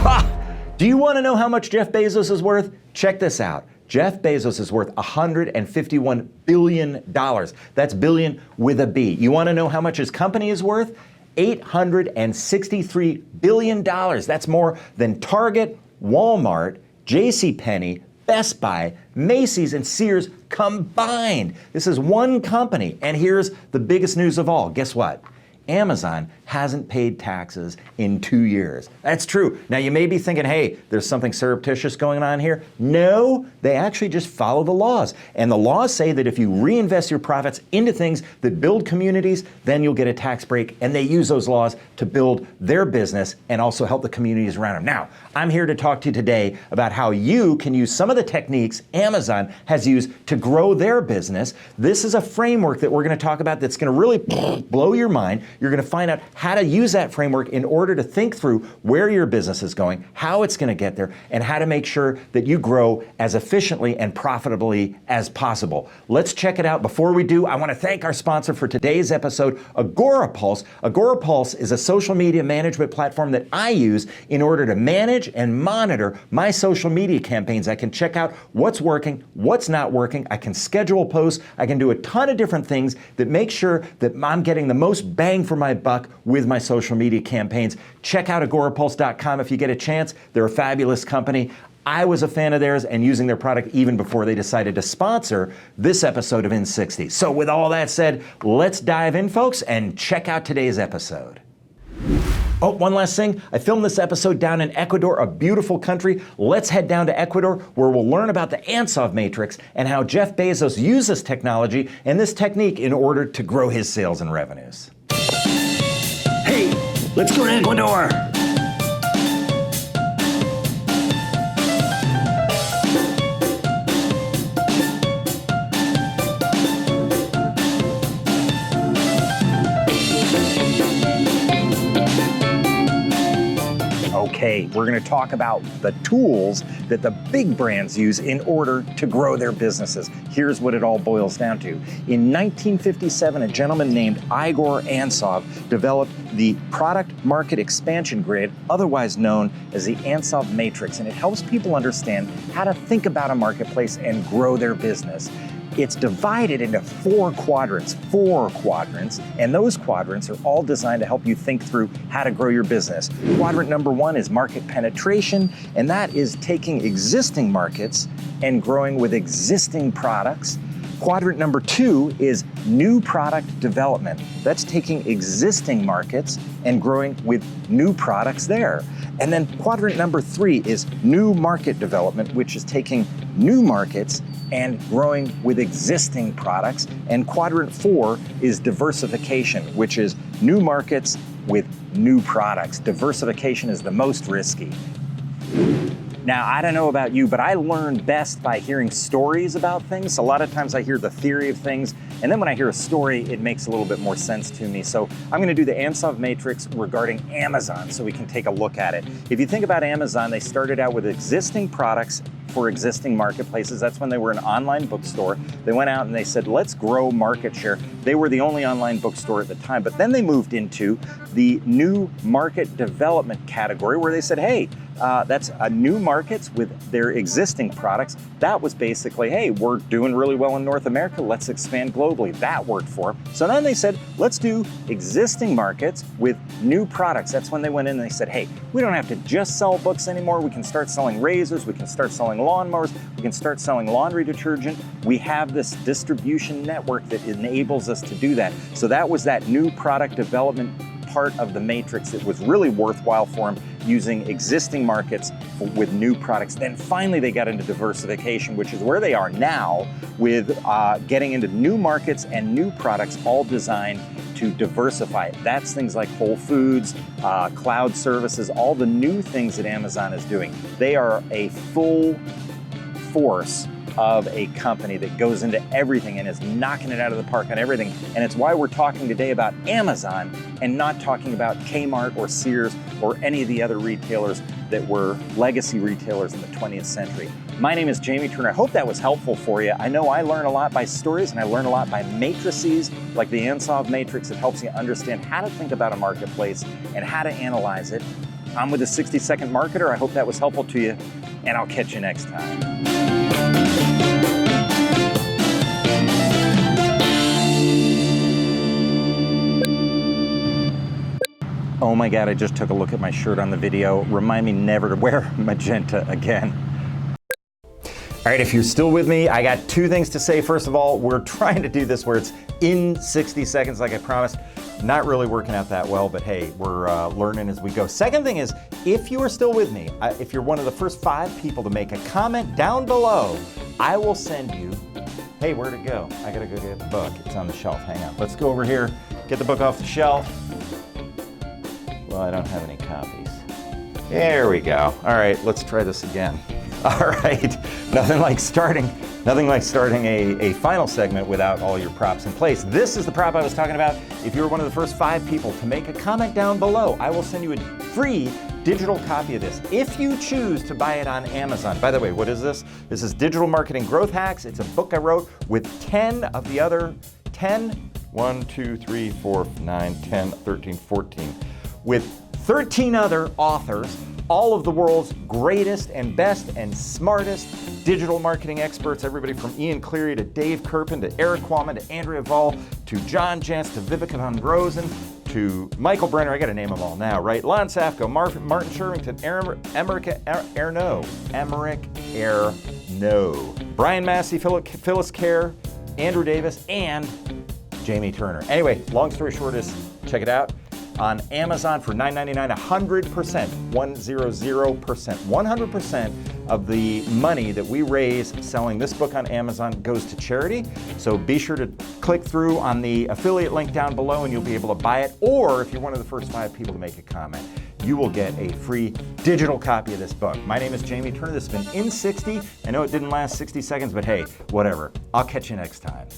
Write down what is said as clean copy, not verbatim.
Ha! Do you want to know how much Jeff Bezos is worth? Check this out. Jeff Bezos is worth $151 billion. That's billion with a B. You want to know how much his company is worth? $863 billion. That's more than Target, Walmart, JCPenney, Best Buy, Macy's, and Sears combined. This is one company. And here's the biggest news of all. Guess what? Amazon hasn't paid taxes in 2 years. That's true. Now you may be thinking, hey, there's something surreptitious going on here. No, they actually just follow the laws. And the laws say that if you reinvest your profits into things that build communities, then you'll get a tax break. And they use those laws to build their business and also help the communities around them. Now, I'm here to talk to you today about how you can use some of the techniques Amazon has used to grow their business. This is a framework that we're going to talk about that's going to really blow your mind. You're going to find out how to use that framework in order to think through where your business is going, how it's going to get there, and how to make sure that you grow as efficiently and profitably as possible. Let's check it out. Before we do, I want to thank our sponsor for today's episode, Agorapulse. Agorapulse is a social media management platform that I use in order to manage and monitor my social media campaigns. I can check out what's working, what's not working. I can schedule posts. I can do a ton of different things that make sure that I'm getting the most bang for my buck with my social media campaigns. Check out agorapulse.com if you get a chance. They're a fabulous company. I was a fan of theirs and using their product even before they decided to sponsor this episode of In60. So with all that said, let's dive in, folks, and check out today's episode. Oh, one last thing. I filmed this episode down in Ecuador, a beautiful country. Let's head down to Ecuador where we'll learn about the Ansoff Matrix and how Jeff Bezos uses technology and this technique in order to grow his sales and revenues. Hey, let's go to Ecuador. Okay, we're going to talk about the tools that the big brands use in order to grow their businesses. Here's what it all boils down to. In 1957, a gentleman named Igor Ansoff developed the product market expansion grid, otherwise known as the Ansoff Matrix, and it helps people understand how to think about a marketplace and grow their business. It's divided into four quadrants, and those quadrants are all designed to help you think through how to grow your business. Quadrant number one is market penetration, and that is taking existing markets and growing with existing products. Quadrant number two is new product development. That's taking existing markets and growing with new products there. And then quadrant number three is new market development, which is taking new markets and growing with existing products. And quadrant four is diversification, which is new markets with new products. Diversification is the most risky. Now, I don't know about you, but I learn best by hearing stories about things. A lot of times I hear the theory of things, and then when I hear a story, it makes a little bit more sense to me. So I'm gonna do the Ansoff Matrix regarding Amazon so we can take a look at it. If you think about Amazon, they started out with existing products for existing marketplaces. That's when they were an online bookstore. They went out and they said, let's grow market share. They were the only online bookstore at the time, but then they moved into the new market development category where they said, hey, that's a new markets with their existing products. That was basically, hey, we're doing really well in North America, let's expand globally. That worked for them. So then they said, let's do existing markets with new products. That's when they went in and they said, hey, we don't have to just sell books anymore. We can start selling razors, we can start selling lawnmowers, we can start selling laundry detergent. We have this distribution network that enables us to do that. So that was that new product development part of the matrix that was really worthwhile for them, using existing markets with new products. Then finally they got into diversification, which is where they are now with getting into new markets and new products, all designed to diversify. That's things like Whole Foods, cloud services, all the new things that Amazon is doing. They are a full force of a company that goes into everything and is knocking it out of the park on everything. And it's why we're talking today about Amazon and not talking about Kmart or Sears or any of the other retailers that were legacy retailers in the 20th century. My name is Jamie Turner. I hope that was helpful for you. I know I learn a lot by stories and I learn a lot by matrices like the Ansoff Matrix. It helps you understand how to think about a marketplace and how to analyze it. I'm with the 60-second marketer. I hope that was helpful to you, and I'll catch you next time. Oh my God, I just took a look at my shirt on the video. Remind me never to wear magenta again. All right, if you're still with me, I got two things to say. First of all, we're trying to do this where it's in 60 seconds like I promised. Not really working out that well, but hey, we're learning as we go. Second thing is, if you are still with me, if you're one of the first 5 people to make a comment down below, I will send you, hey, where'd it go? I gotta go get the book. It's on the shelf, hang on. Let's go over here, get the book off the shelf. Well, I don't have any copies. There we go. All right, let's try this again. All right, nothing like starting a final segment without all your props in place. This is the prop I was talking about. If you're one of the first 5 people to make a comment down below, I will send you a free digital copy of this if you choose to buy it on Amazon. By the way, what is this? This is Digital Marketing Growth Hacks. It's a book I wrote with 10 of the other 1, 2, 3, 4, 9, 10, 13, 14. With 13 other authors, all of the world's greatest and best and smartest digital marketing experts, everybody from Ian Cleary to Dave Kerpen to Eric Qualman to Andrea Vall to John Jantz to Viveka van Rosen to Michael Brenner, I gotta name them all now, right? Lon Safko, Martin Shervington, Emmerich Erno, Brian Massey, Phyllis Kerr, Andrew Davis, and Jamie Turner. Anyway, long story short is, check it out. On Amazon for $9.99, 100%, 100% of the money that we raise selling this book on Amazon goes to charity. So be sure to click through on the affiliate link down below and you'll be able to buy it. Or if you're one of the first 5 people to make a comment, you will get a free digital copy of this book. My name is Jamie Turner. This has been In 60. I know it didn't last 60 seconds, but hey, whatever. I'll catch you next time.